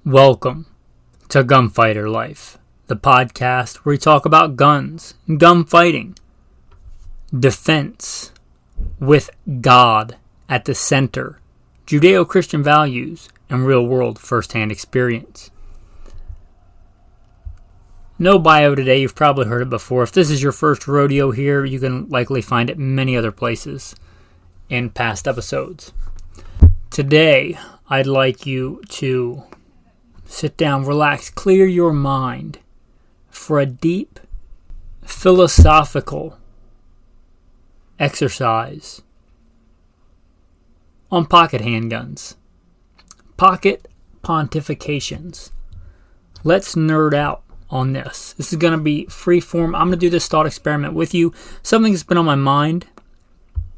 Welcome to Gunfighter Life, the podcast where we talk about guns, gunfighting, defense, with God at the center, Judeo-Christian values, and real-world first-hand experience. No bio today, you've probably heard it before. If this is your first rodeo here, you can likely find it many other places in past episodes. Today, I'd like you to sit down, relax, clear your mind for a deep philosophical exercise on pocket handguns. Pocket pontifications. Let's nerd out on this. This is going to be free form. I'm going to do this thought experiment with you. Something that's been on my mind,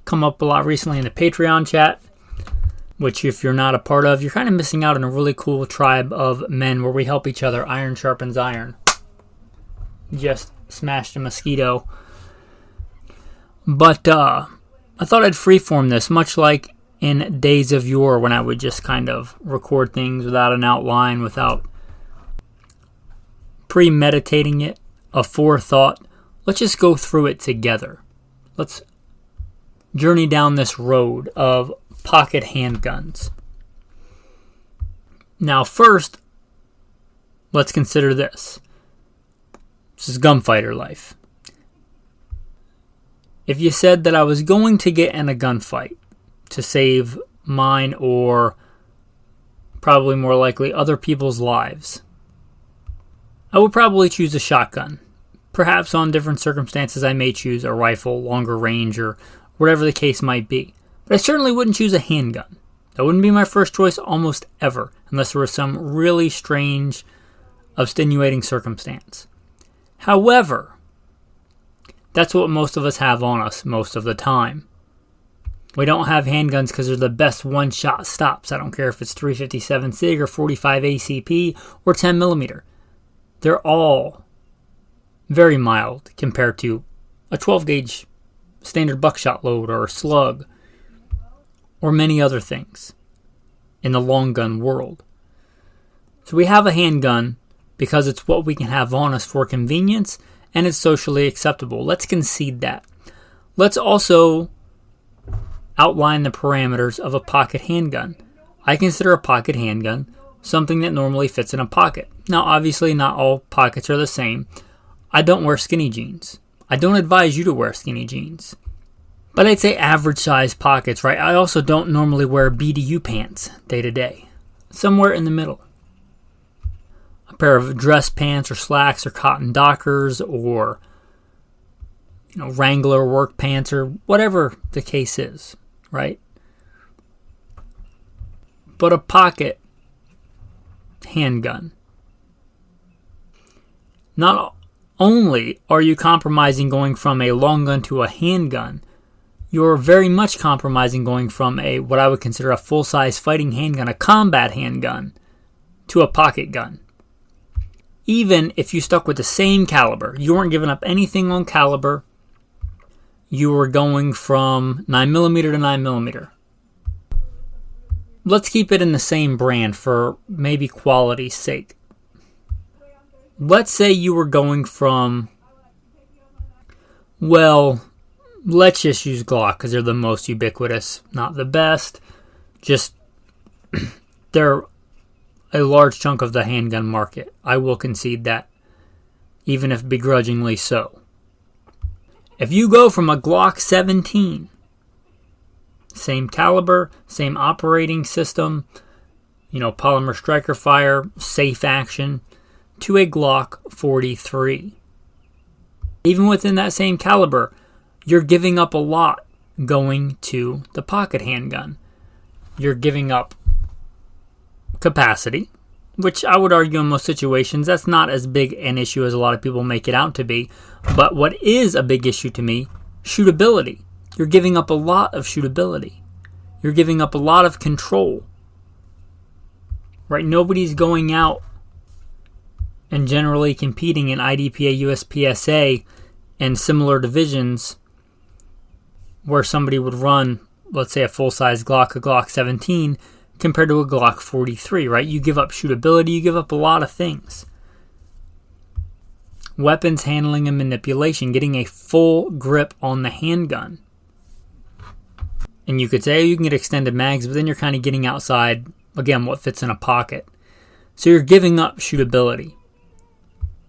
come up a lot recently in the Patreon chat, which if you're not a part of, you're kind of missing out on a really cool tribe of men where we help each other. Iron sharpens iron. Just smashed a mosquito. But I thought I'd freeform this, much like in days of yore when I would just kind of record things without an outline, without premeditating it, a forethought. Let's just go through it together. Let's journey down this road of pocket handguns. Now first, let's consider this. This is gunfighter life. If you said that I was going to get in a gunfight to save mine or probably more likely other people's lives, I would probably choose a shotgun. Perhaps on different circumstances I may choose a rifle, longer range, or whatever the case might be. But I certainly wouldn't choose a handgun. That wouldn't be my first choice almost ever, unless there was some really strange, extenuating circumstance. However, that's what most of us have on us most of the time. We don't have handguns because they're the best one-shot stops. I don't care if it's 357 SIG or 45 ACP or 10 millimeter. They're all very mild compared to a 12-gauge standard buckshot load or a slug, or many other things in the long gun world. So we have a handgun because it's what we can have on us for convenience and it's socially acceptable. Let's concede that. Let's also outline the parameters of a pocket handgun. I consider a pocket handgun something that normally fits in a pocket. Now, obviously, not all pockets are the same. I don't wear skinny jeans. I don't advise you to wear skinny jeans. But I'd say average size pockets, right? I also don't normally wear BDU pants day to day. Somewhere in the middle. A pair of dress pants or slacks or cotton Dockers or Wrangler work pants or whatever the case is, right? But a pocket handgun. Not only are you compromising going from a long gun to a handgun, you're very much compromising going from what I would consider a full-size fighting handgun, a combat handgun, to a pocket gun. Even if you stuck with the same caliber, you weren't giving up anything on caliber, you were going from 9mm to 9mm. Let's keep it in the same brand for maybe quality's sake. Let's say you were going from, let's just use Glock because they're the most ubiquitous, not the best. Just, they're a large chunk of the handgun market. I will concede that, even if begrudgingly so. If you go from a Glock 17, same caliber, same operating system, polymer striker fire, safe action, to a Glock 43. Even within that same caliber, you're giving up a lot going to the pocket handgun. You're giving up capacity, which I would argue in most situations, that's not as big an issue as a lot of people make it out to be. But what is a big issue to me, shootability. You're giving up a lot of shootability. You're giving up a lot of control. Right? Nobody's going out and generally competing in IDPA, USPSA, and similar divisions where somebody would run, let's say, a full-size Glock, a Glock 17, compared to a Glock 43, right? You give up shootability, you give up a lot of things. Weapons handling and manipulation, getting a full grip on the handgun. And you could say you can get extended mags, but then you're kind of getting outside, again, what fits in a pocket. So you're giving up shootability.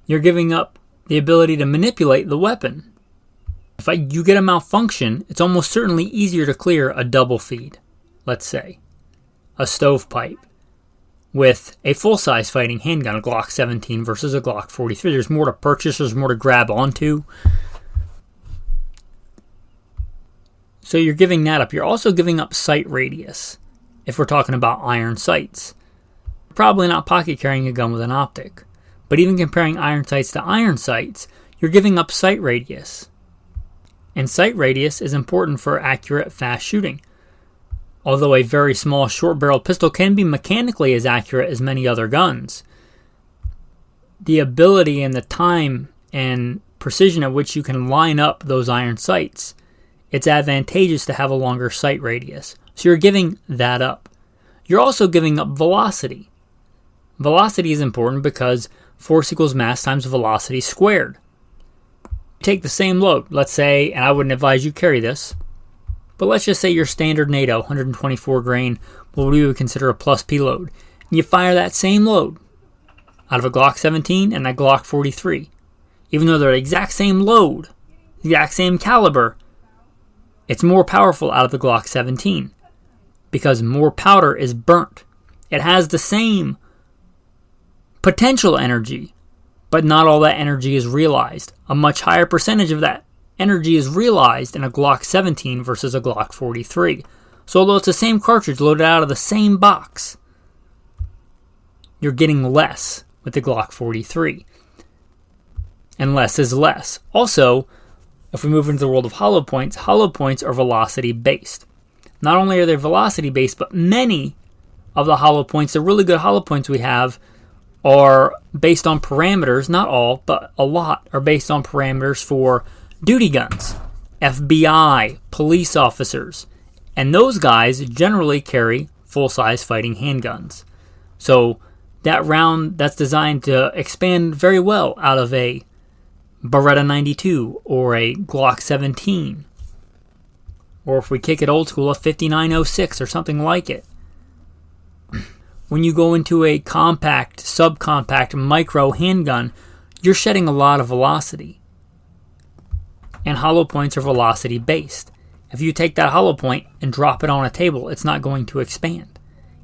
You're giving up the ability to manipulate the weapon. If you get a malfunction, it's almost certainly easier to clear a double feed, let's say, a stovepipe, with a full-size fighting handgun, a Glock 17 versus a Glock 43. There's more to purchase, there's more to grab onto. So you're giving that up. You're also giving up sight radius, if we're talking about iron sights. You're probably not pocket carrying a gun with an optic, but even comparing iron sights to iron sights, you're giving up sight radius. And sight radius is important for accurate, fast shooting. Although a very small, short-barreled pistol can be mechanically as accurate as many other guns, the ability and the time and precision at which you can line up those iron sights, it's advantageous to have a longer sight radius. So you're giving that up. You're also giving up velocity. Velocity is important because force equals mass times velocity squared. Take the same load, let's say, and I wouldn't advise you carry this, but let's just say your standard NATO, 124 grain, what we would consider a plus P load. And you fire that same load out of a Glock 17 and a Glock 43. Even though they're the exact same load, the exact same caliber, it's more powerful out of the Glock 17 because more powder is burnt. It has the same potential energy, but not all that energy is realized. A much higher percentage of that energy is realized in a Glock 17 versus a Glock 43. So although it's the same cartridge loaded out of the same box, you're getting less with the Glock 43. And less is less. Also, if we move into the world of hollow points are velocity based. Not only are they velocity based, but many of the hollow points, the really good hollow points we have, are based on parameters, not all, but a lot are based on parameters for duty guns, FBI, police officers, and those guys generally carry full-size fighting handguns. So that round, that's designed to expand very well out of a Beretta 92 or a Glock 17, or if we kick it old school, a 5906 or something like it. When you go into a compact, subcompact, micro handgun, you're shedding a lot of velocity. And hollow points are velocity based. If you take that hollow point and drop it on a table, it's not going to expand.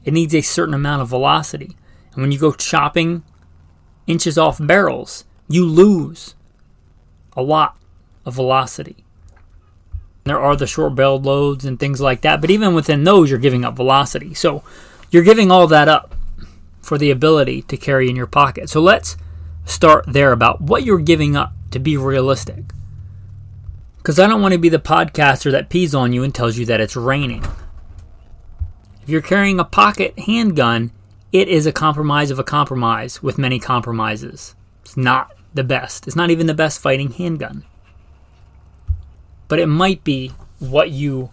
It needs a certain amount of velocity. And when you go chopping inches off barrels, you lose a lot of velocity. There are the short-barreled loads and things like that, but even within those, you're giving up velocity. So you're giving all that up for the ability to carry in your pocket. So let's start there about what you're giving up to be realistic. Because I don't want to be the podcaster that pees on you and tells you that it's raining. If you're carrying a pocket handgun, it is a compromise of a compromise with many compromises. It's not the best. It's not even the best fighting handgun. But it might be what you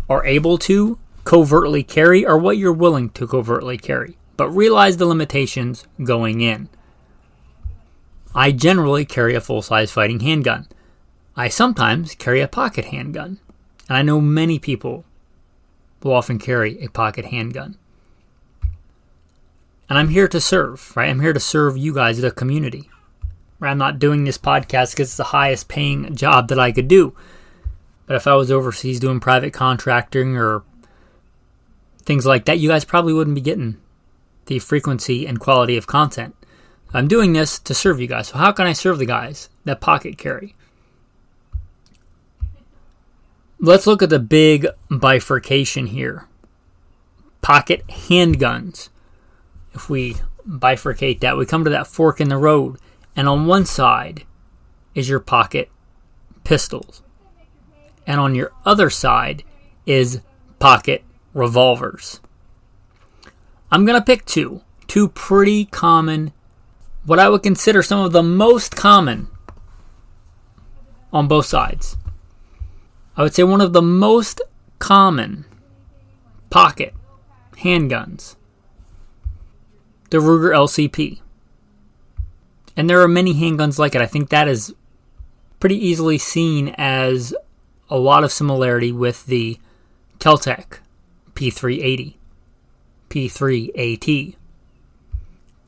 are able to covertly carry or what you're willing to covertly carry. But realize the limitations going in. I generally carry a full-size fighting handgun. I sometimes carry a pocket handgun. And I know many people will often carry a pocket handgun. And I'm here to serve, right? I'm here to serve you guys, the community. Right? I'm not doing this podcast because it's the highest paying job that I could do. But if I was overseas doing private contracting or things like that, you guys probably wouldn't be getting the frequency and quality of content. I'm doing this to serve you guys. So how can I serve the guys that pocket carry? Let's look at the big bifurcation here. Pocket handguns. If we bifurcate that, we come to that fork in the road. And on one side is your pocket pistols. And on your other side is pocket revolvers. I'm going to pick two pretty common, what I would consider some of the most common on both sides. I would say one of the most common pocket handguns, the Ruger LCP. And there are many handguns like it. I think that is pretty easily seen as a lot of similarity with the Kel-Tec P380, P3AT.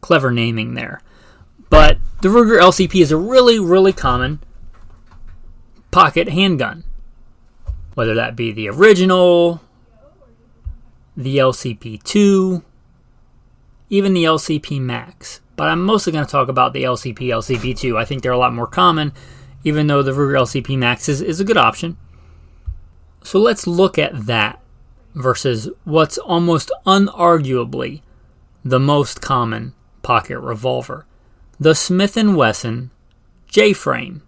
Clever naming there. But the Ruger LCP is a really, really common pocket handgun. Whether that be the original, the LCP2, even the LCP Max. But I'm mostly going to talk about the LCP, LCP2. I think they're a lot more common, even though the Ruger LCP Max is a good option. So let's look at that versus what's almost unarguably the most common pocket revolver, the Smith & Wesson J-Frame.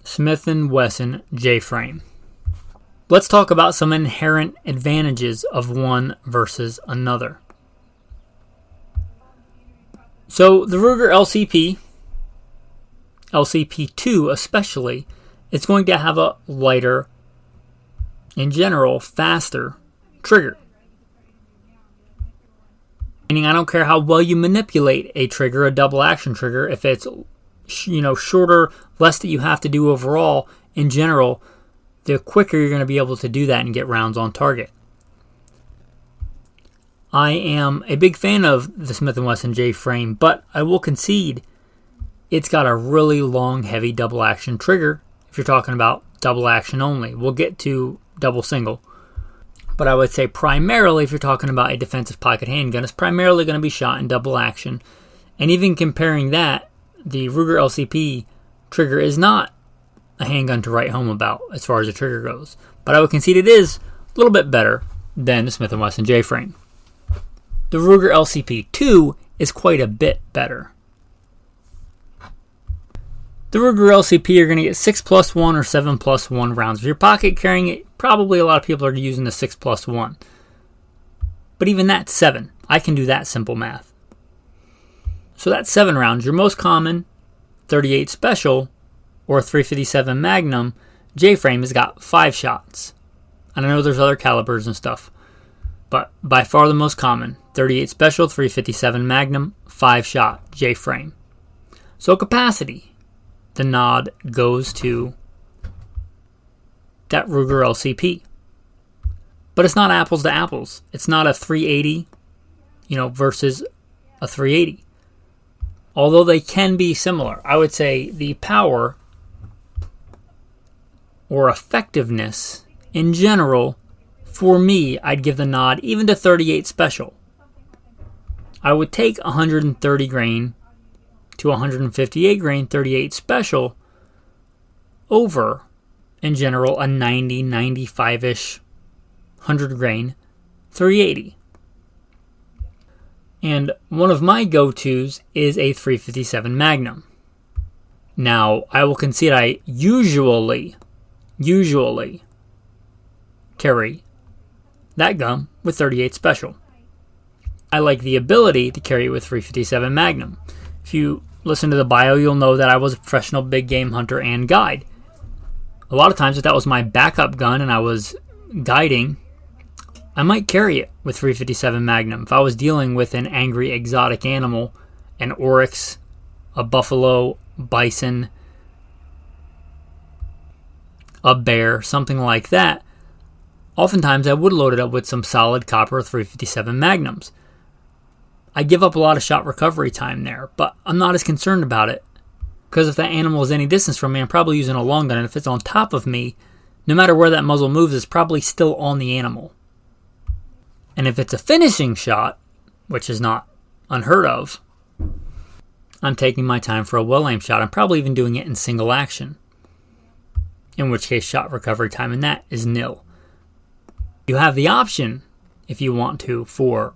Smith & Wesson J-Frame. Let's talk about some inherent advantages of one versus another. So the Ruger LCP, LCP2 especially, it's going to have a lighter, in general, faster trigger. Meaning I don't care how well you manipulate a trigger, a double action trigger, if it's shorter, less that you have to do overall, in general, the quicker you're going to be able to do that and get rounds on target. I am a big fan of the Smith & Wesson J-Frame, but I will concede it's got a really long, heavy double action trigger if you're talking about double action only. We'll get to double single. But I would say primarily if you're talking about a defensive pocket handgun, it's primarily going to be shot in double action. And even comparing that, the Ruger LCP trigger is not a handgun to write home about as far as the trigger goes. But I would concede it is a little bit better than the Smith & Wesson J-Frame. The Ruger LCP2 is quite a bit better. The Ruger LCP, you're going to get 6+1 or 7+1 rounds. If you're pocket carrying it, probably a lot of people are using the 6+1. But even that's 7. I can do that simple math. So that's 7 rounds. Your most common 38 Special or 357 Magnum J-Frame has got 5 shots. And I know there's other calibers and stuff, but by far the most common, 38 Special, 357 Magnum, 5-shot J-Frame. So capacity, the nod goes to that Ruger LCP. But it's not apples to apples. It's not a 380, versus a 380. Although they can be similar. I would say the power or effectiveness in general, for me, I'd give the nod even to 38 Special. I would take 130 grain to 158 grain 38 Special over, in general, a 90, 95-ish 100 grain 380. And one of my go-tos is a 357 Magnum. Now, I will concede I usually carry that gun with 38 Special. I like the ability to carry it with 357 Magnum. If you listen to the bio, you'll know that I was a professional big game hunter and guide. A lot of times, if that was my backup gun and I was guiding, I might carry it with 357 Magnum. If I was dealing with an angry exotic animal, an oryx, a buffalo, bison, a bear, something like that, oftentimes I would load it up with some solid copper 357 Magnums. I give up a lot of shot recovery time there, but I'm not as concerned about it, because if that animal is any distance from me, I'm probably using a long gun, and if it's on top of me, no matter where that muzzle moves, it's probably still on the animal. And if it's a finishing shot, which is not unheard of, I'm taking my time for a well-aimed shot. I'm probably even doing it in single action, in which case shot recovery time in that is nil. You have the option, if you want to, for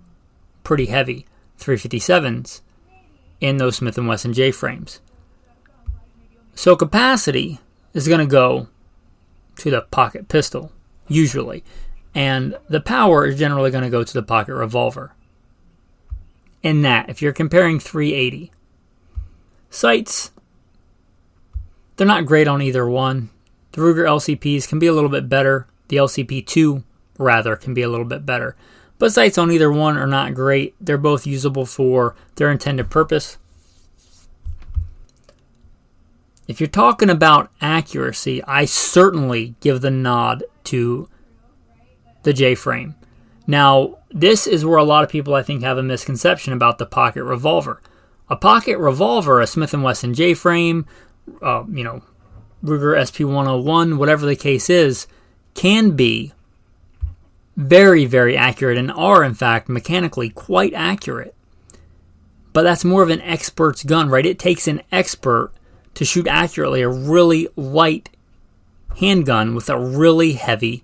pretty heavy 357s in those Smith & Wesson J-Frames. So capacity is going to go to the pocket pistol, usually. And the power is generally going to go to the pocket revolver. In that, if you're comparing 380, sights, they're not great on either one. The Ruger LCPs can be a little bit better. The LCP2 rather, can be a little bit better. But sights on either one are not great. They're both usable for their intended purpose. If you're talking about accuracy, I certainly give the nod to the J-frame. Now, this is where a lot of people, I think, have a misconception about the pocket revolver. A pocket revolver, a Smith & Wesson J-frame, Ruger SP101, whatever the case is, can be very, very accurate and are, in fact, mechanically quite accurate. But that's more of an expert's gun, right? It takes an expert to shoot accurately a really light handgun with a really heavy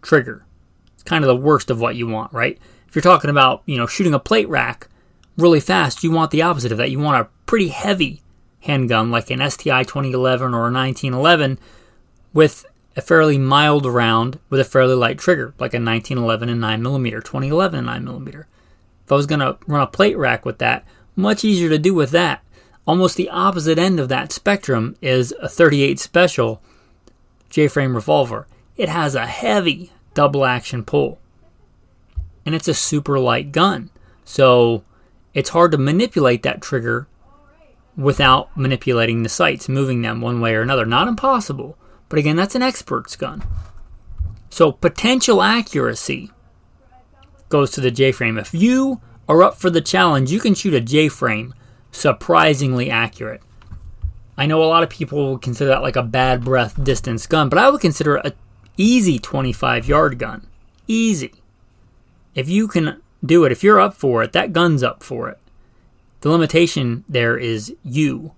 trigger. It's kind of the worst of what you want, right? If you're talking about, shooting a plate rack really fast, you want the opposite of that. You want a pretty heavy handgun like an STI 2011 or a 1911 with a fairly mild round with a fairly light trigger, like a 1911 and 9mm, 2011 and 9mm. If I was going to run a plate rack with that, much easier to do with that. Almost the opposite end of that spectrum is a 38 Special J-frame revolver. It has a heavy double action pull, and it's a super light gun. So it's hard to manipulate that trigger without manipulating the sights, moving them one way or another. Not impossible, but again, that's an expert's gun. So potential accuracy goes to the J-frame. If you are up for the challenge, you can shoot a J-frame surprisingly accurate. I know a lot of people would consider that like a bad breath distance gun, but I would consider it an easy 25-yard gun. Easy. If you can do it, if you're up for it, that gun's up for it. The limitation there is you.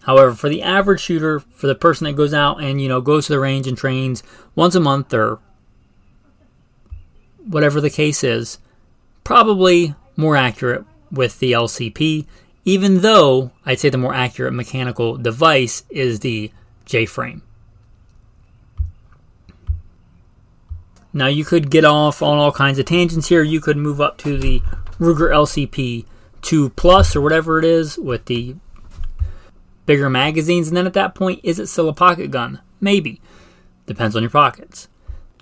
However, for the average shooter, for the person that goes out and, goes to the range and trains once a month or whatever the case is, probably more accurate with the LCP, even though I'd say the more accurate mechanical device is the J-frame. Now, you could get off on all kinds of tangents here. You could move up to the Ruger LCP 2 Plus or whatever it is with the bigger magazines, and then at that point, is it still a pocket gun? Maybe. Depends on your pockets.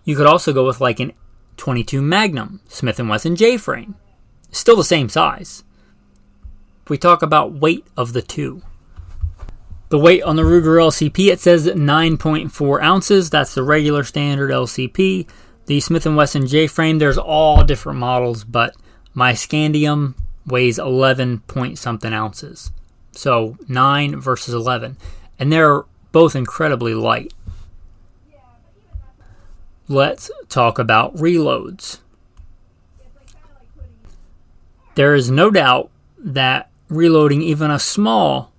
You could also go with like an 22 Magnum Smith & Wesson J-frame. Still the same size. If we talk about weight of the two, the weight on the Ruger LCP, it says 9.4 ounces. That's the regular standard LCP. The Smith & Wesson J-frame, there's all different models, but my Scandium weighs 11 point something ounces. So 9 versus 11. And they're both incredibly light. Let's talk about reloads. There is no doubt that reloading even a small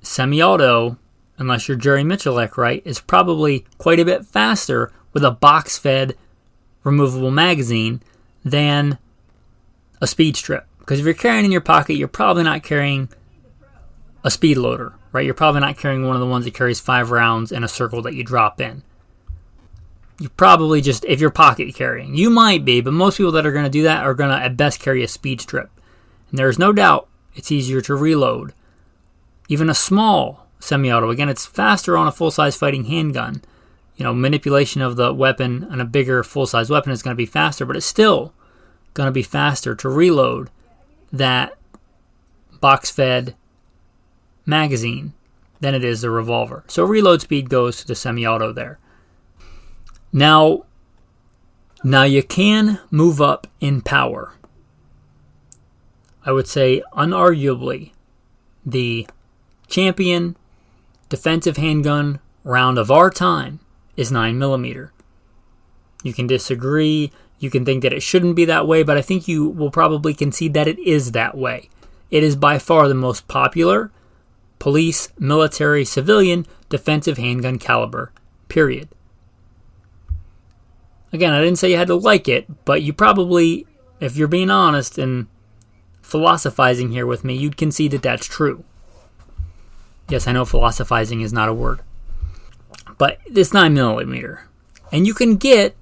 semi-auto, unless you're Jerry Michalek, right, is probably quite a bit faster with a box-fed removable magazine than a speed strip. Because if you're carrying in your pocket, you're probably not carrying a speed loader, right? You're probably not carrying one of the ones that carries 5 rounds in a circle that you drop in. You probably just, if you're pocket carrying, you might be, but most people that are going to do that are going to at best carry a speed strip. And there's no doubt it's easier to reload. Even a small semi-auto, again, it's faster on a full-size fighting handgun. Manipulation of the weapon on a bigger full-size weapon is going to be faster, but it's still going to be faster to reload that box-fed magazine than it is the revolver. So reload speed goes to the semi-auto there. Now you can move up in power. I would say unarguably the champion defensive handgun round of our time is 9mm. You can disagree, you can think that it shouldn't be that way, but I think you will probably concede that it is that way. It is by far the most popular police, military, civilian defensive handgun caliber, period. Again, I didn't say you had to like it, but you probably, if you're being honest and philosophizing here with me, you'd concede that that's true. Yes, I know philosophizing is not a word. But it's 9mm. And you can get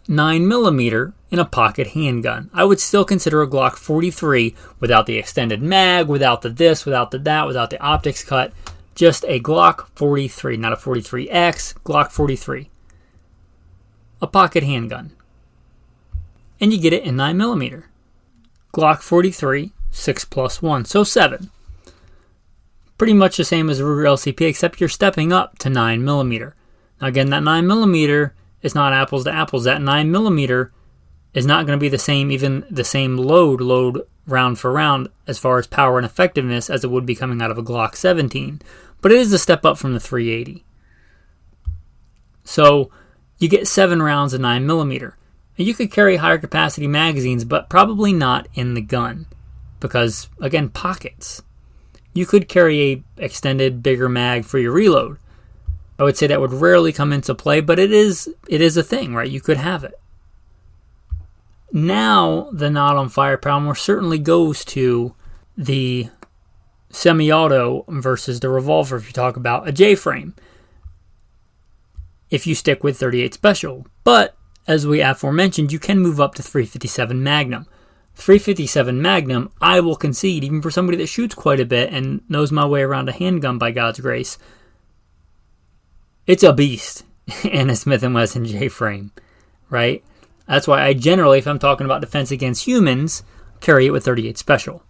9mm in a pocket handgun. I would still consider a Glock 43 without the extended mag, without the this, without the that, without the optics cut. Just a Glock 43, not a 43X, Glock 43. a pocket handgun. And you get it in 9mm. Glock 43, 6+1, so 7. Pretty much the same as a Ruger LCP, except you're stepping up to 9mm. Now again, that 9mm is not apples to apples. That 9mm is not going to be the same, even the same load round for round as far as power and effectiveness as it would be coming out of a Glock 17. But it is a step up from the 380. So you get 7 rounds of 9mm. And you could carry higher capacity magazines, but probably not in the gun. Because, again, pockets. You could carry a extended, bigger mag for your reload. I would say that would rarely come into play, but it is a thing, right? You could have it. Now, the nod on firepower more certainly goes to the semi-auto versus the revolver if you talk about a J-frame. If you stick with 38 Special. But, as we aforementioned, you can move up to 357 Magnum. 357 Magnum, I will concede, even for somebody that shoots quite a bit and knows my way around a handgun by God's grace, it's a beast in a Smith & Wesson J-frame, right? That's why I generally, if I'm talking about defense against humans, carry it with 38 Special.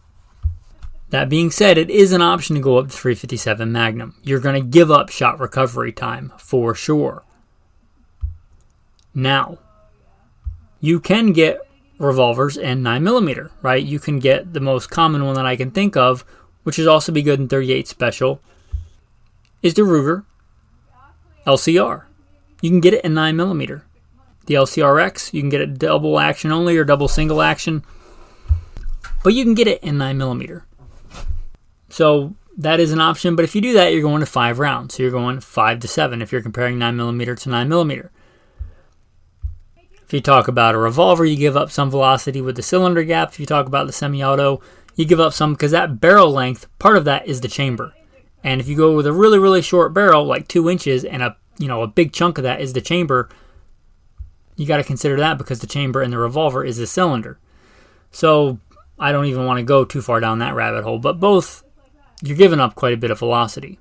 That being said, it is an option to go up to 357 Magnum. You're going to give up shot recovery time, for sure. Now, you can get revolvers in 9mm, right? You can get the most common one that I can think of, which is also be good in 38 Special, is the Ruger LCR. You can get it in 9mm. The LCRX, you can get it double action only or double single action, but you can get it in 9mm. So that is an option, but if you do that, you're going to 5 rounds. So you're going 5 to 7 if you're comparing 9mm to 9mm. If you talk about a revolver, you give up some velocity with the cylinder gap. If you talk about the semi-auto, you give up some because that barrel length, part of that is the chamber. And if you go with a really, really short barrel, like 2 inches, and a big chunk of that is the chamber, you got to consider that because the chamber in the revolver is the cylinder. So I don't even want to go too far down that rabbit hole, but both, you're giving up quite a bit of velocity.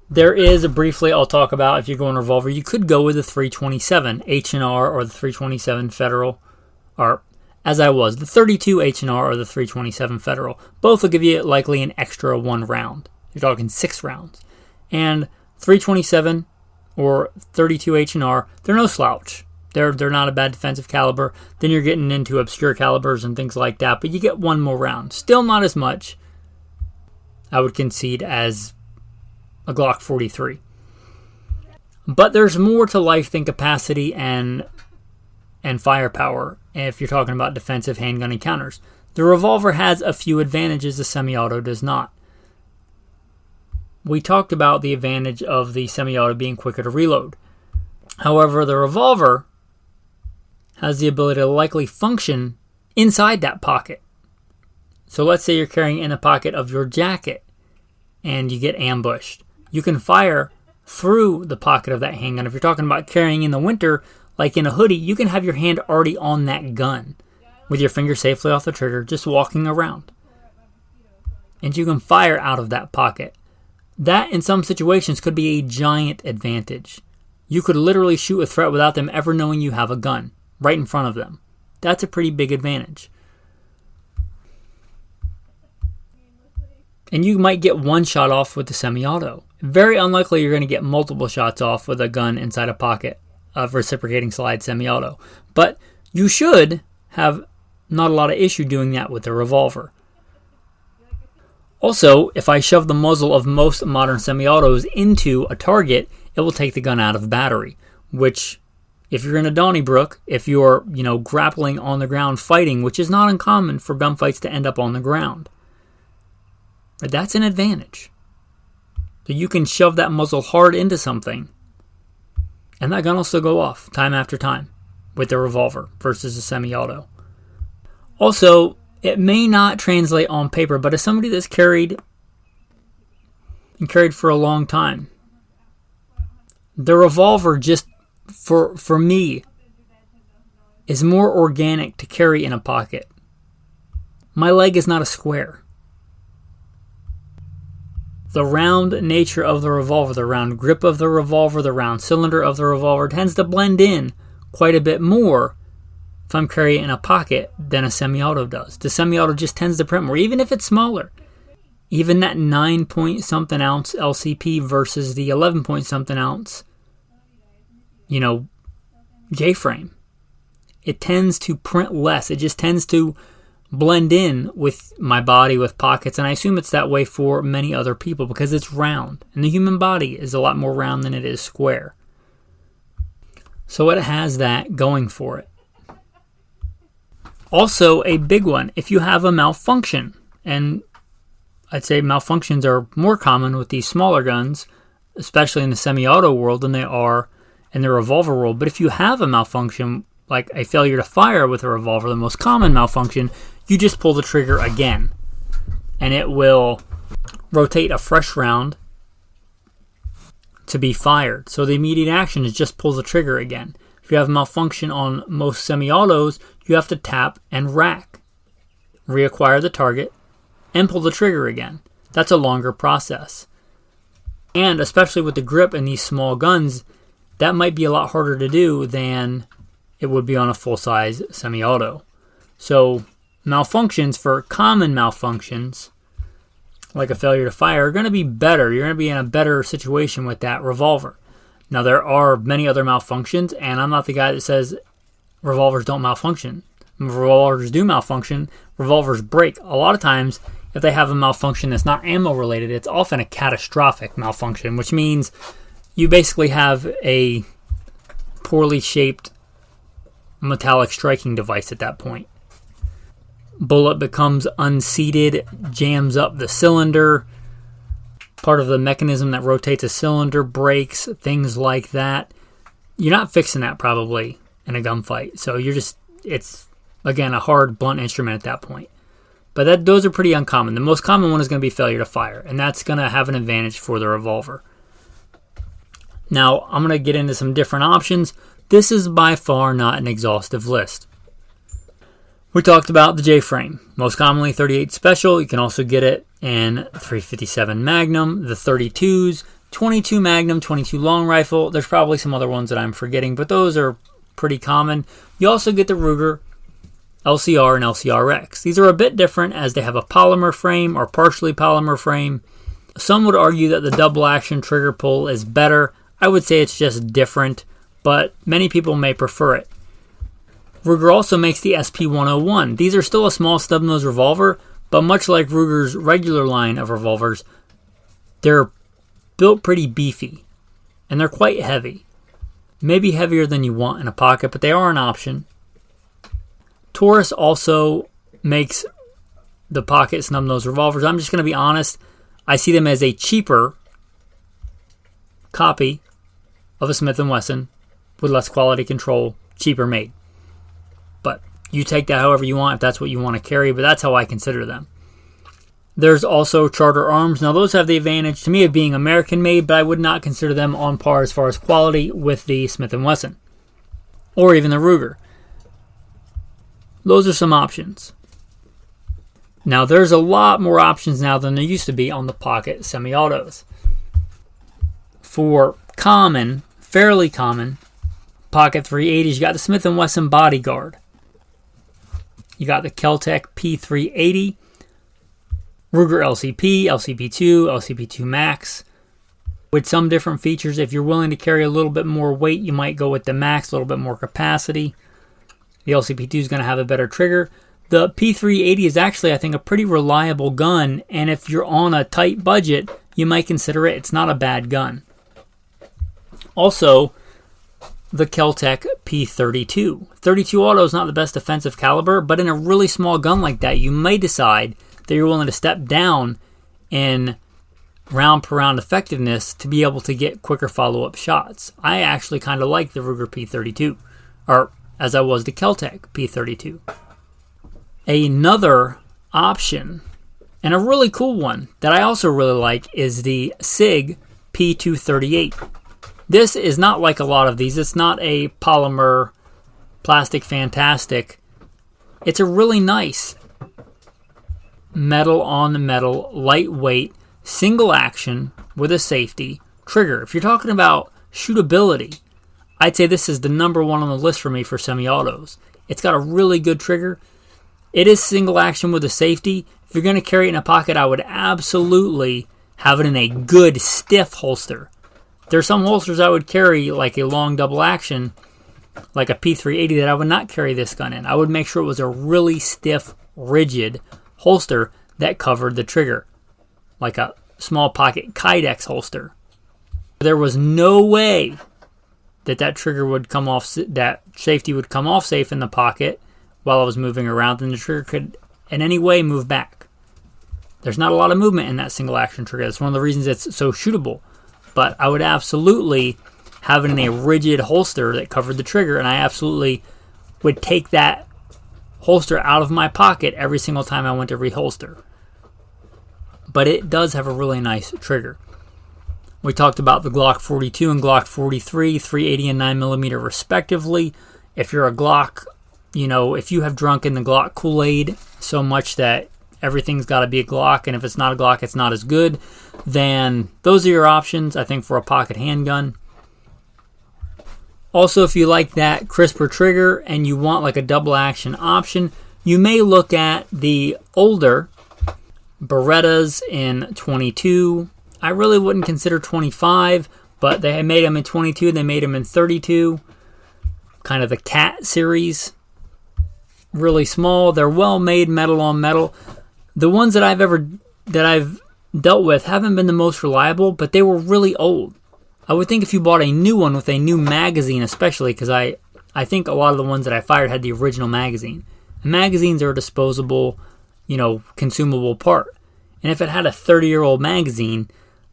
There is, briefly, I'll talk about, if you're going revolver, you could go with the 327 H&R or the 327 Federal, or as I was, the 32 H&R or the 327 Federal. Both will give you likely an extra 1 round. You're talking 6 rounds. And 327 or 32 H&R, they're no slouch. They're not a bad defensive caliber. Then you're getting into obscure calibers and things like that, but you get 1 more round. Still not as much, I would concede, as a Glock 43. But there's more to life than capacity and firepower if you're talking about defensive handgun encounters. The revolver has a few advantages the semi-auto does not. We talked about the advantage of the semi-auto being quicker to reload. However, the revolver has the ability to likely function inside that pocket. So let's say you're carrying in the pocket of your jacket and you get ambushed. You can fire through the pocket of that handgun. If you're talking about carrying in the winter, like in a hoodie, you can have your hand already on that gun with your finger safely off the trigger, just walking around. And you can fire out of that pocket. That, in some situations, could be a giant advantage. You could literally shoot a threat without them ever knowing you have a gun right in front of them. That's a pretty big advantage. And you might get 1 shot off with the semi-auto. Very unlikely you're going to get multiple shots off with a gun inside a pocket of reciprocating slide semi-auto. But you should have not a lot of issue doing that with the revolver. Also, if I shove the muzzle of most modern semi-autos into a target, it will take the gun out of battery, which, if you're in a Donnybrook, if you're, grappling on the ground fighting, which is not uncommon for gunfights to end up on the ground, but that's an advantage. So you can shove that muzzle hard into something, and that gun will still go off time after time with the revolver versus a semi-auto. Also, it may not translate on paper, but as somebody that's carried for a long time, the revolver just, for me, is more organic to carry in a pocket. My leg is not a square. The round nature of the revolver, the round grip of the revolver, the round cylinder of the revolver tends to blend in quite a bit more if I'm carrying it in a pocket than a semi-auto does. The semi-auto just tends to print more, even if it's smaller. Even that 9-point-something ounce LCP versus the 11-point-something ounce, J-frame. It tends to print less. It just tends to blend in with my body, with pockets, and I assume it's that way for many other people because it's round. And the human body is a lot more round than it is square. So it has that going for it. Also, a big one, if you have a malfunction, and I'd say malfunctions are more common with these smaller guns, especially in the semi-auto world, than they are in the revolver world. But if you have a malfunction, like a failure to fire with a revolver, the most common malfunction, you just pull the trigger again. And it will rotate a fresh round to be fired. So the immediate action is just pull the trigger again. If you have a malfunction on most semi-autos, you have to tap and rack, reacquire the target, and pull the trigger again. That's a longer process. And especially with the grip in these small guns, that might be a lot harder to do than it would be on a full-size semi-auto. So malfunctions, for common malfunctions, like a failure to fire, are going to be better. You're going to be in a better situation with that revolver. Now, there are many other malfunctions, and I'm not the guy that says revolvers don't malfunction. Revolvers do malfunction. Revolvers break. A lot of times, if they have a malfunction that's not ammo related, it's often a catastrophic malfunction, which means you basically have a poorly shaped metallic striking device at that point. Bullet becomes unseated, jams up the cylinder. Part of the mechanism that rotates a cylinder breaks, things like that. You're not fixing that probably in a gunfight. So it's, again, a hard, blunt instrument at that point. But those are pretty uncommon. The most common one is going to be failure to fire, and that's going to have an advantage for the revolver. Now, I'm going to get into some different options. This is by far not an exhaustive list. We talked about the J-frame, most commonly 38 Special. You can also get it in 357 Magnum, the 32s, 22 Magnum, 22 Long Rifle. There's probably some other ones that I'm forgetting, but those are pretty common. You also get the Ruger LCR and LCRX. These are a bit different as they have a polymer frame or partially polymer frame. Some would argue that the double action trigger pull is better. I would say it's just different, but many people may prefer it. Ruger also makes the SP101. These are still a small stub-nose revolver, but much like Ruger's regular line of revolvers, they're built pretty beefy, and they're quite heavy. Maybe heavier than you want in a pocket, but they are an option. Taurus also makes the pocket snub-nose revolvers. I'm just going to be honest, I see them as a cheaper copy of a Smith & Wesson with less quality control, cheaper made. But you take that however you want if that's what you want to carry, but that's how I consider them. There's also Charter Arms. Now those have the advantage to me of being American made, but I would not consider them on par as far as quality with the Smith & Wesson or even the Ruger. Those are some options. Now there's a lot more options now than there used to be on the pocket semi-autos. For common, fairly common pocket 380s, you got the Smith & Wesson Bodyguard. You got the Kel-Tec P380, Ruger LCP, LCP2, LCP2 Max, with some different features. If you're willing to carry a little bit more weight, you might go with the Max, a little bit more capacity. The LCP2 is going to have a better trigger. The P380 is actually, I think, a pretty reliable gun, and if you're on a tight budget, you might consider it. It's not a bad gun. Also, the Kel-Tec P32. 32 auto is not the best offensive caliber, but in a really small gun like that, you may decide that you're willing to step down in round per round effectiveness to be able to get quicker follow-up shots. I actually kind of like the Ruger P32, or as I was the Kel-Tec P32. Another option, and a really cool one that I also really like, is the SIG P238. This is not like a lot of these. It's not a polymer plastic fantastic. It's a really nice metal on metal, lightweight, single action with a safety trigger. If you're talking about shootability, I'd say this is the number one on the list for me for semi-autos. It's got a really good trigger. It is single action with a safety. If you're going to carry it in a pocket, I would absolutely have it in a good stiff holster. There's some holsters I would carry, like a long double action, like a P380, that I would not carry this gun in. I would make sure it was a really stiff, rigid holster that covered the trigger, like a small pocket Kydex holster. There was no way that trigger would come off, that safety would come off safe in the pocket while I was moving around, and the trigger could in any way move back. There's not a lot of movement in that single action trigger. That's one of the reasons it's so shootable. But I would absolutely have it in a rigid holster that covered the trigger, and I absolutely would take that holster out of my pocket every single time I went to reholster. But it does have a really nice trigger. We talked about the Glock 42 and Glock 43, 380 and 9mm respectively. If you're a Glock, if you have drunk in the Glock Kool-Aid so much that everything's got to be a Glock, and if it's not a Glock, it's not as good, then those are your options, I think, for a pocket handgun. Also, if you like that crisper trigger and you want like a double action option, you may look at the older Berettas in 22. I really wouldn't consider 25, but they made them in 22, they made them in 32. Kind of the Cat series. Really small. They're well made, metal on metal. The ones that I've dealt with haven't been the most reliable, but they were really old. I would think if you bought a new one with a new magazine, especially, because I think a lot of the ones that I fired had the original magazine. And magazines are a disposable, consumable part. And if it had a 30-year-old magazine,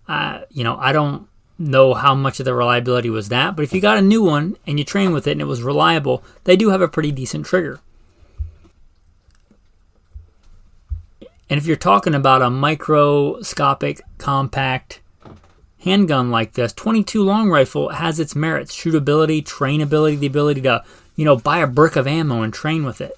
I don't know how much of the reliability was that. But if you got a new one and you trained with it and it was reliable, they do have a pretty decent trigger. And if you're talking about a microscopic, compact handgun like this, 22 long rifle has its merits. Shootability, trainability, the ability to, buy a brick of ammo and train with it.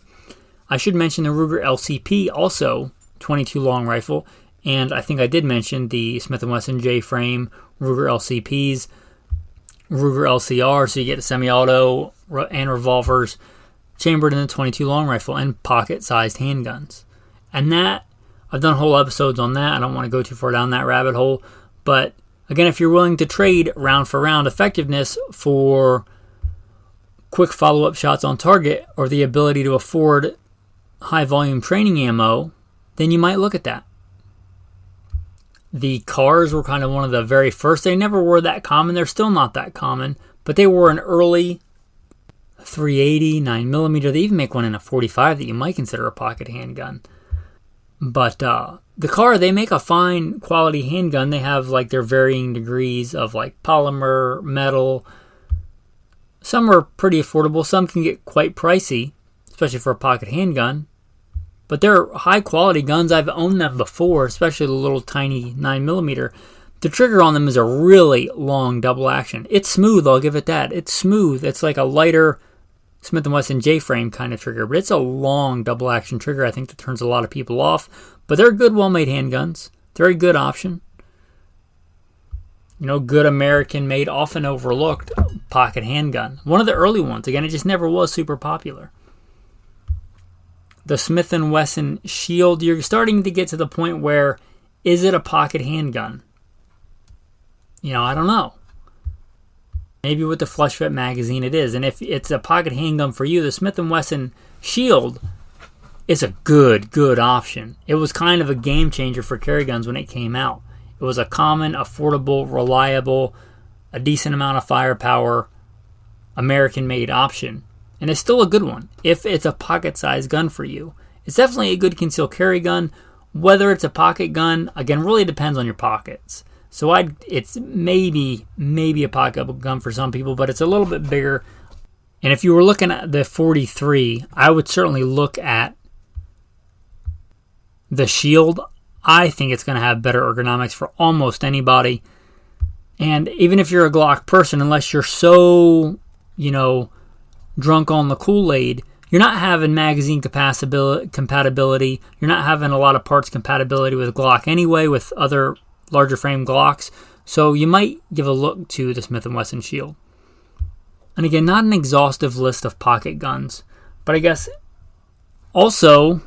I should mention the Ruger LCP, also 22 long rifle. And I think I did mention the Smith & Wesson J-frame, Ruger LCPs, Ruger LCR, so you get a semi-auto and revolvers chambered in the 22 long rifle and pocket-sized handguns. And that, I've done whole episodes on that. I don't want to go too far down that rabbit hole. But again, if you're willing to trade round for round effectiveness for quick follow-up shots on target or the ability to afford high-volume training ammo, then you might look at that. The cars were kind of one of the very first. They never were that common. They're still not that common. But they were an early 380, 9mm. They even make one in a 45 that you might consider a pocket handgun. But the car, they make a fine quality handgun. They have like their varying degrees of like polymer, metal. Some are pretty affordable. Some can get quite pricey, especially for a pocket handgun. But they're high quality guns. I've owned them before, especially the little tiny 9mm. The trigger on them is a really long double action. It's smooth, I'll give it that. It's smooth. It's like a lighter Smith & Wesson J-frame kind of trigger, but it's a long double action trigger. I think that turns a lot of people off. But they're good, well-made handguns. They're a good option. Good American-made, often overlooked pocket handgun. One of the early ones. Again, it just never was super popular. The Smith & Wesson Shield, you're starting to get to the point where, is it a pocket handgun? I don't know. Maybe with the flush fit magazine it is. And if it's a pocket handgun for you, the Smith & Wesson Shield is a good option. It was kind of a game changer for carry guns when it came out. It was a common, affordable, reliable, a decent amount of firepower, American-made option. And it's still a good one if it's a pocket-sized gun for you. It's definitely a good concealed carry gun. Whether it's a pocket gun, again, really depends on your pockets. So it's maybe a pocket gun for some people, but it's a little bit bigger. And if you were looking at the 43, I would certainly look at the Shield. I think it's going to have better ergonomics for almost anybody. And even if you're a Glock person, unless you're so, drunk on the Kool-Aid, you're not having magazine compatibility. You're not having a lot of parts compatibility with Glock anyway, with other larger frame Glocks. So you might give a look to the Smith & Wesson Shield. And again, not an exhaustive list of pocket guns, but I guess also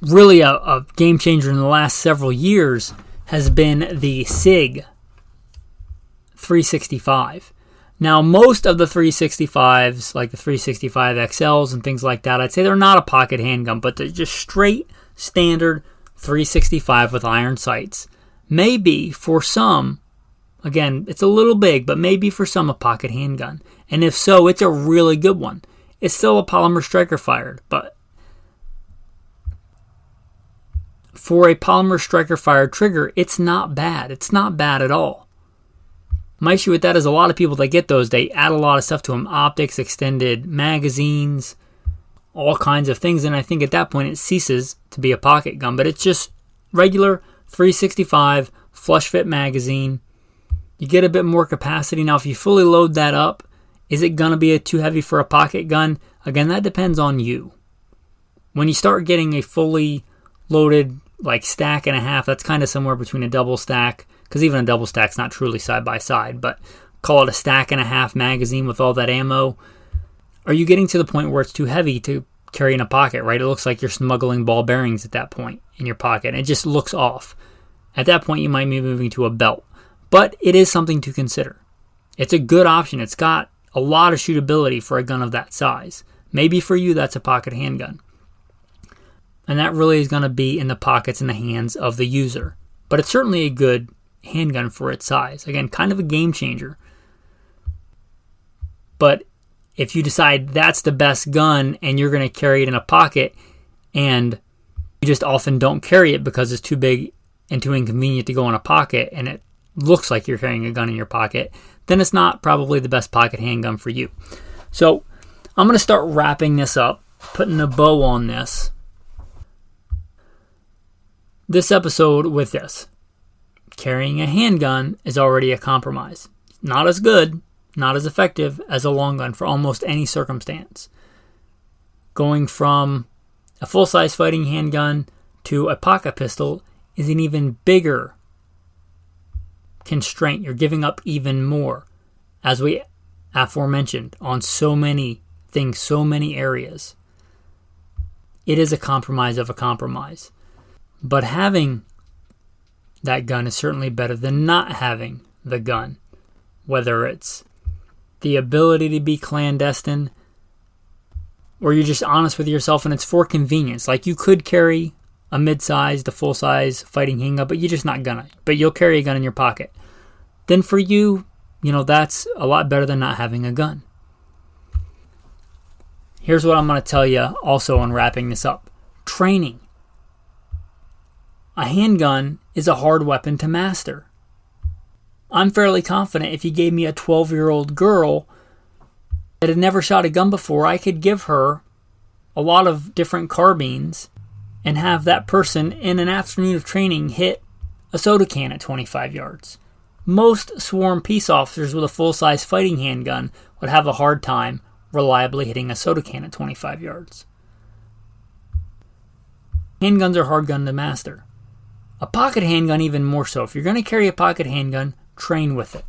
really a game changer in the last several years has been the SIG 365. Now, most of the 365s, like the 365 XLs and things like that, I'd say they're not a pocket handgun, but they're just straight, standard 365 with iron sights. Maybe for some, again, it's a little big, but maybe for some a pocket handgun. And if so, it's a really good one. It's still a polymer striker fired, but for a polymer striker fired trigger, it's not bad. It's not bad at all. My issue with that is a lot of people that get those, they add a lot of stuff to them. Optics, extended magazines, all kinds of things. And I think at that point it ceases to be a pocket gun. But it's just regular 365 flush fit magazine. You get a bit more capacity. Now, if you fully load that up, is it going to be too heavy for a pocket gun? Again, that depends on you. When you start getting a fully loaded like stack and a half, that's kind of somewhere between a double stack, because even a double stack's not truly side by side, but call it a stack and a half magazine with all that ammo. Are you getting to the point where it's too heavy to carry in a pocket, right? It looks like you're smuggling ball bearings at that point in your pocket. It just looks off. At that point, you might be moving to a belt, but it is something to consider. It's a good option. It's got a lot of shootability for a gun of that size. Maybe for you, that's a pocket handgun. And that really is going to be in the pockets and the hands of the user. But it's certainly a good handgun for its size. Again, kind of a game changer. But if you decide that's the best gun and you're going to carry it in a pocket and you just often don't carry it because it's too big and too inconvenient to go in a pocket and it looks like you're carrying a gun in your pocket, then it's not probably the best pocket handgun for you. So I'm going to start wrapping this up, putting a bow on this episode with this. Carrying a handgun is already a compromise. Not as good, not as effective as a long gun for almost any circumstance. Going from a full-size fighting handgun to a pocket pistol is an even bigger constraint. You're giving up even more, as we aforementioned, on so many things, so many areas. It is a compromise of a compromise. But having that gun is certainly better than not having the gun. Whether it's the ability to be clandestine or you're just honest with yourself and it's for convenience. Like you could carry a mid-sized, a full-size fighting handgun, but you're just not gonna. But you'll carry a gun in your pocket. Then for you, that's a lot better than not having a gun. Here's what I'm going to tell you also on wrapping this up. Training. A handgun is a hard weapon to master. I'm fairly confident if you gave me a 12-year-old girl that had never shot a gun before, I could give her a lot of different carbines and have that person in an afternoon of training hit a soda can at 25 yards. Most sworn peace officers with a full-size fighting handgun would have a hard time reliably hitting a soda can at 25 yards. Handguns are a hard gun to master. A pocket handgun even more so. If you're going to carry a pocket handgun, train with it.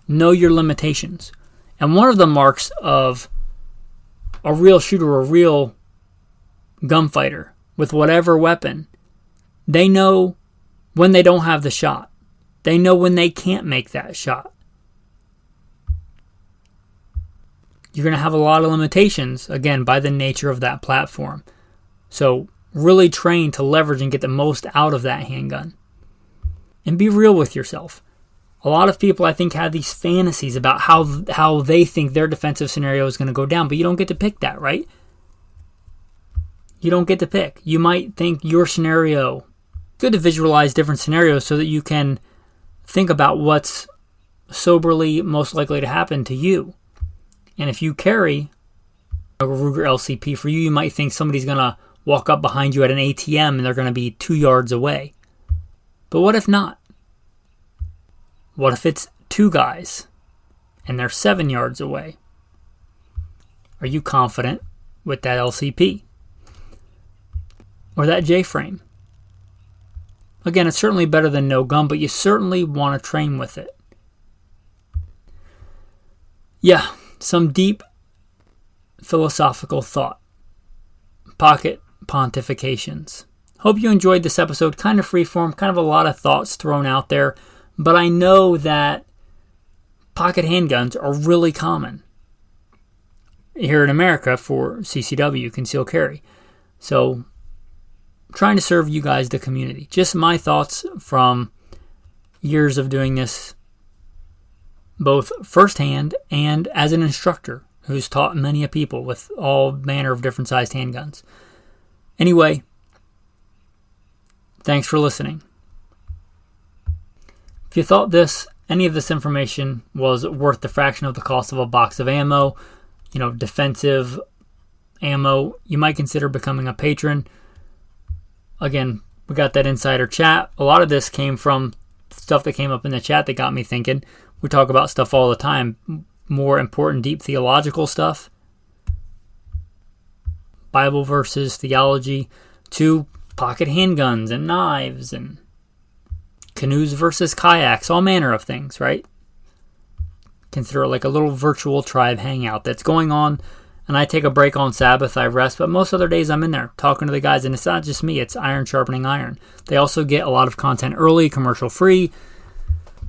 Know your limitations. And one of the marks of a real shooter, a real gunfighter with whatever weapon, they know when they don't have the shot. They know when they can't make that shot. You're going to have a lot of limitations, again, by the nature of that platform. So really train to leverage and get the most out of that handgun. And be real with yourself. A lot of people, I think, have these fantasies about how they think their defensive scenario is going to go down, but you don't get to pick that, right? You don't get to pick. You might think your scenario. It's good to visualize different scenarios so that you can think about what's soberly most likely to happen to you. And if you carry a Ruger LCP, for you, you might think somebody's going to walk up behind you at an ATM and they're going to be 2 yards away. But what if not? What if it's 2 guys and they're 7 yards away? Are you confident with that LCP? Or that J-frame? Again, it's certainly better than no gun, but you certainly want to train with it. Yeah, some deep philosophical thought. Pocket pontifications. Hope you enjoyed this episode. Kind of freeform, kind of a lot of thoughts thrown out there. But I know that pocket handguns are really common here in America for CCW, concealed carry. So, trying to serve you guys, the community. Just my thoughts from years of doing this, both firsthand and as an instructor who's taught many a people with all manner of different sized handguns. Anyway, thanks for listening. If you thought any of this information was worth the fraction of the cost of a box of ammo, defensive ammo, you might consider becoming a patron. Again, we got that insider chat. A lot of this came from stuff that came up in the chat that got me thinking. We talk about stuff all the time, more important, deep theological stuff, Bible verses, theology, to pocket handguns and knives and canoes versus kayaks, all manner of things, right? Consider it like a little virtual tribe hangout that's going on. And I take a break on Sabbath, I rest, but most other days I'm in there talking to the guys. And it's not just me, it's iron sharpening iron. They also get a lot of content early, commercial free.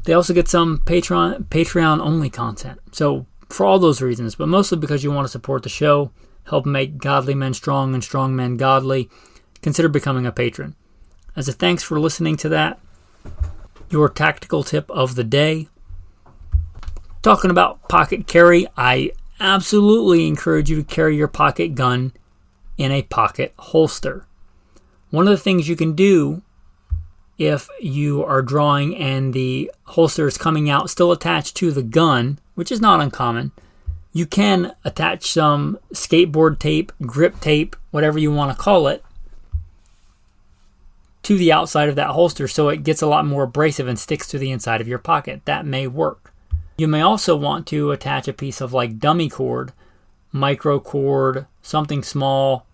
They also get some Patreon only content. So for all those reasons, but mostly because you want to support the show, help make godly men strong and strong men godly, consider becoming a patron. As a thanks for listening to that, your tactical tip of the day. Talking about pocket carry, I absolutely encourage you to carry your pocket gun in a pocket holster. One of the things you can do if you are drawing and the holster is coming out still attached to the gun, which is not uncommon, you can attach some skateboard tape, grip tape, whatever you want to call it, to the outside of that holster so it gets a lot more abrasive and sticks to the inside of your pocket. That may work. You may also want to attach a piece of like dummy cord, micro cord, something small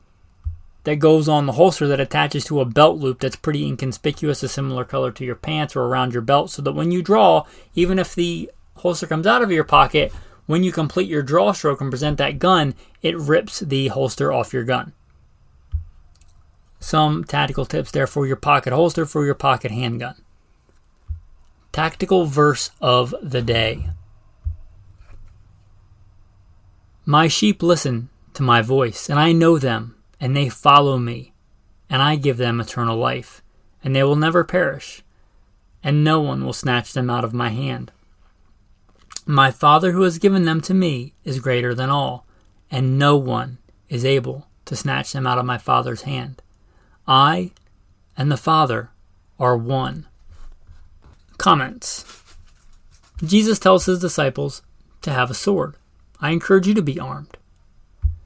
that goes on the holster that attaches to a belt loop that's pretty inconspicuous, a similar color to your pants or around your belt, so that when you draw, even if the holster comes out of your pocket, when you complete your draw stroke and present that gun, it rips the holster off your gun. Some tactical tips there for your pocket holster, for your pocket handgun. Tactical verse of the day. My sheep listen to my voice, and I know them, and they follow me, and I give them eternal life, and they will never perish, and no one will snatch them out of my hand. My Father who has given them to me is greater than all, and no one is able to snatch them out of my Father's hand. I and the Father are one. Comments. Jesus tells his disciples to have a sword. I encourage you to be armed.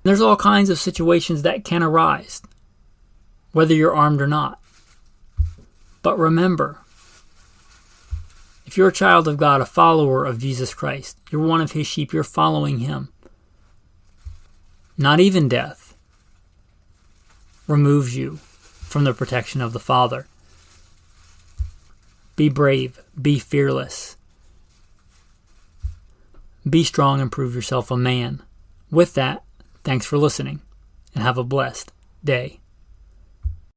There's all kinds of situations that can arise, whether you're armed or not. But remember, if you're a child of God, a follower of Jesus Christ, you're one of his sheep, you're following him. Not even death removes you from the protection of the Father. Be brave, be fearless. Be strong and prove yourself a man. With that, thanks for listening, and have a blessed day.